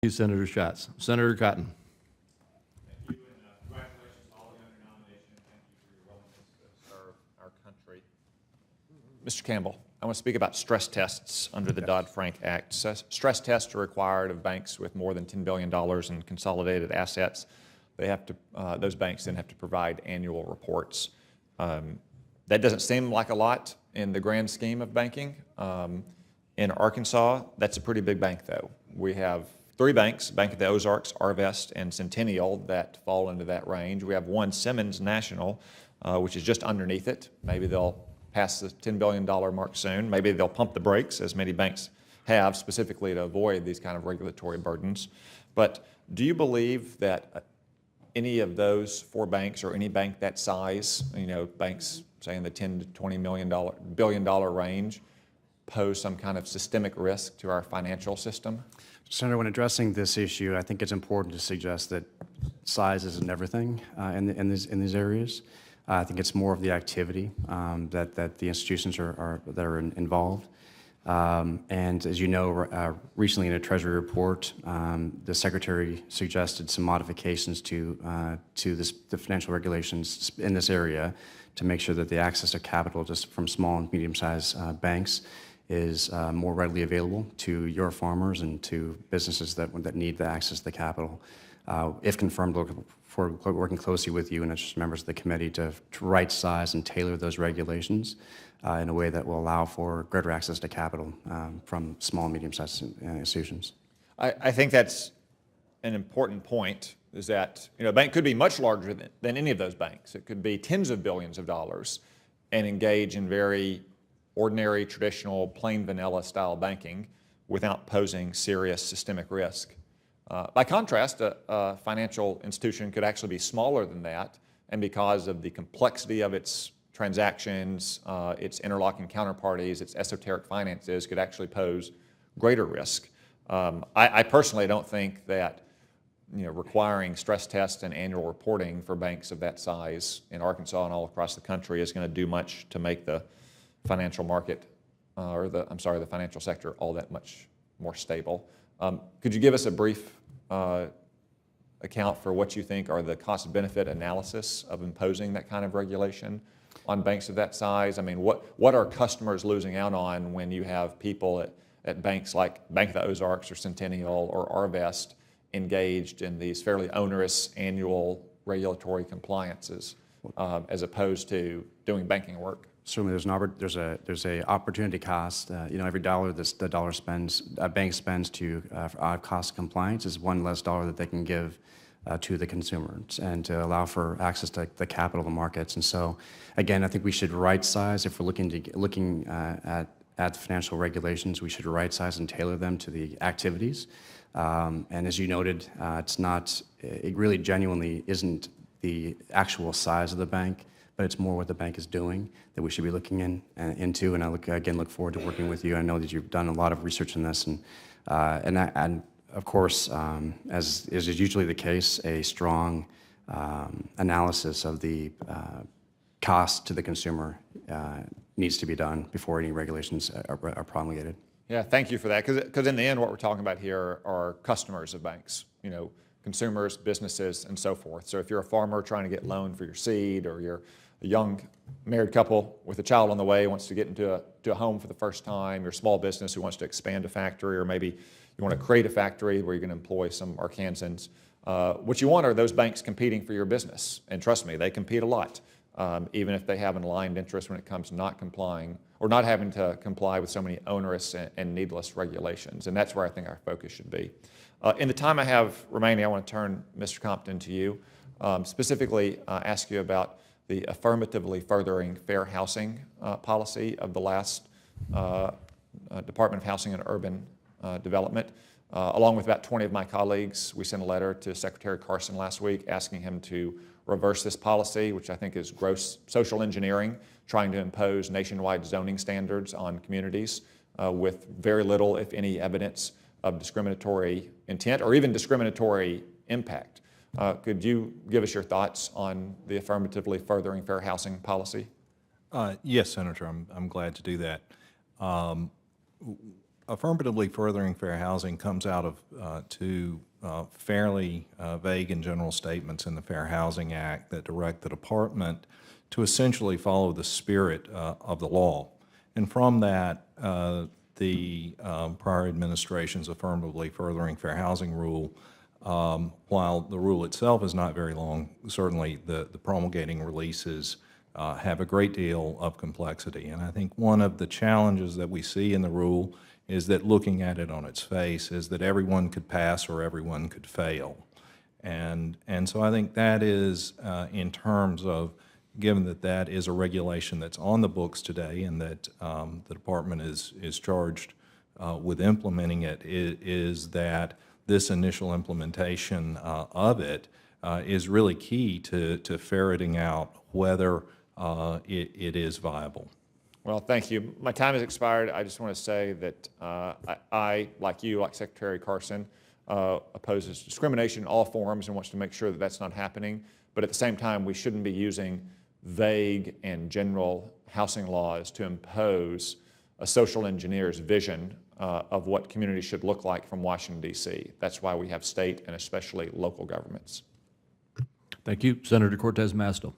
Thank you, Senator Schatz. Senator Cotton. Thank you, and congratulations to all of you on your nomination, and thank you for your willingness to serve our country. Mr. Campbell, I want to speak about stress tests under the Dodd-Frank Act. Stress tests are required of banks with more than $10 billion in consolidated assets. They have to; those banks then have to provide annual reports. That doesn't seem like a lot in the grand scheme of banking. In Arkansas, that's a pretty big bank, though. We have 3 banks, Bank of the Ozarks, Arvest, and Centennial, that fall into that range. We have one, Simmons National, which is just underneath it. Maybe they'll pass the $10 billion mark soon. Maybe they'll pump the brakes, as many banks have, specifically to avoid these kind of regulatory burdens. But do you believe that any of those 4 banks, or any bank that size, banks say in the $10 to $20 billion range, pose some kind of systemic risk to our financial system? Senator, when addressing this issue, I think it's important to suggest that size isn't everything in these areas. I think it's more of the activity that the institutions that are involved. And as you know, recently in a Treasury report, the Secretary suggested some modifications to the financial regulations in this area to make sure that the access to capital just from small and medium-sized banks is more readily available to your farmers and to businesses that need the access to the capital. If confirmed, we're working closely with you and as members of the committee to right size and tailor those regulations in a way that will allow for greater access to capital from small and medium-sized institutions. I think that's an important point, is that a bank could be much larger than any of those banks. It could be tens of billions of dollars and engage in very ordinary, traditional, plain vanilla style banking without posing serious systemic risk. By contrast, a financial institution could actually be smaller than that, and because of the complexity of its transactions, its interlocking counterparties, its esoteric finances, could actually pose greater risk. I personally don't think that requiring stress tests and annual reporting for banks of that size in Arkansas and all across the country is going to do much to make the financial market, the financial sector all that much more stable. Could you give us a brief account for what you think are the cost-benefit analysis of imposing that kind of regulation on banks of that size? I mean, what are customers losing out on when you have people at banks like Bank of the Ozarks or Centennial or Arvest engaged in these fairly onerous annual regulatory compliances as opposed to doing banking work? Certainly, there's a opportunity cost. Every dollar a bank spends to cost compliance is one less dollar that they can give to the consumers and to allow for access to the capital markets. And so, again, I think we should right size if we're looking at the financial regulations. We should right size and tailor them to the activities. And as you noted, it really genuinely isn't the actual size of the bank, but it's more what the bank is doing that we should be looking into. And I look forward to working with you. I know that you've done a lot of research on this, and of course, as is usually the case, a strong analysis of the cost to the consumer needs to be done before any regulations are promulgated. Yeah, thank you for that. Because in the end, what we're talking about here are customers of banks. Consumers, businesses, and so forth. So if you're a farmer trying to get loan for your seed, or you're a young married couple with a child on the way who wants to get into a home for the first time, you're a small business who wants to expand a factory, or maybe you want to create a factory where you're going to employ some Arkansans, what you want are those banks competing for your business. And trust me, they compete a lot, even if they have an aligned interest when it comes to not complying or not having to comply with so many onerous and needless regulations. And that's where I think our focus should be. In the time I have remaining, I want to turn, Mr. Compton, to you, specifically ask you about the affirmatively furthering fair housing policy of the last Department of Housing and Urban Development. Along with about 20 of my colleagues, we sent a letter to Secretary Carson last week asking him to reverse this policy, which I think is gross social engineering, trying to impose nationwide zoning standards on communities with very little, if any, evidence of discriminatory intent or even discriminatory impact. Could you give us your thoughts on the affirmatively furthering fair housing policy? Yes, Senator, I'm glad to do that. affirmatively furthering fair housing comes out of two fairly vague and general statements in the Fair Housing Act that direct the department to essentially follow the spirit of the law. And from that, the prior administration's affirmatively furthering fair housing rule, while the rule itself is not very long, certainly the promulgating releases have a great deal of complexity. And I think one of the challenges that we see in the rule is that looking at it on its face is that everyone could pass or everyone could fail. And so I think that is, in terms of, given that that is a regulation that's on the books today and that the department is charged with implementing it, is that this initial implementation of it is really key to ferreting out whether it is viable. Well, thank you. My time has expired. I just want to say that I, like you, like Secretary Carson, opposes discrimination in all forms and wants to make sure that that's not happening. But at the same time, we shouldn't be using vague and general housing laws to impose a social engineer's vision of what communities should look like from Washington, D.C. That's why we have state and especially local governments. Thank you. Senator Cortez Masto.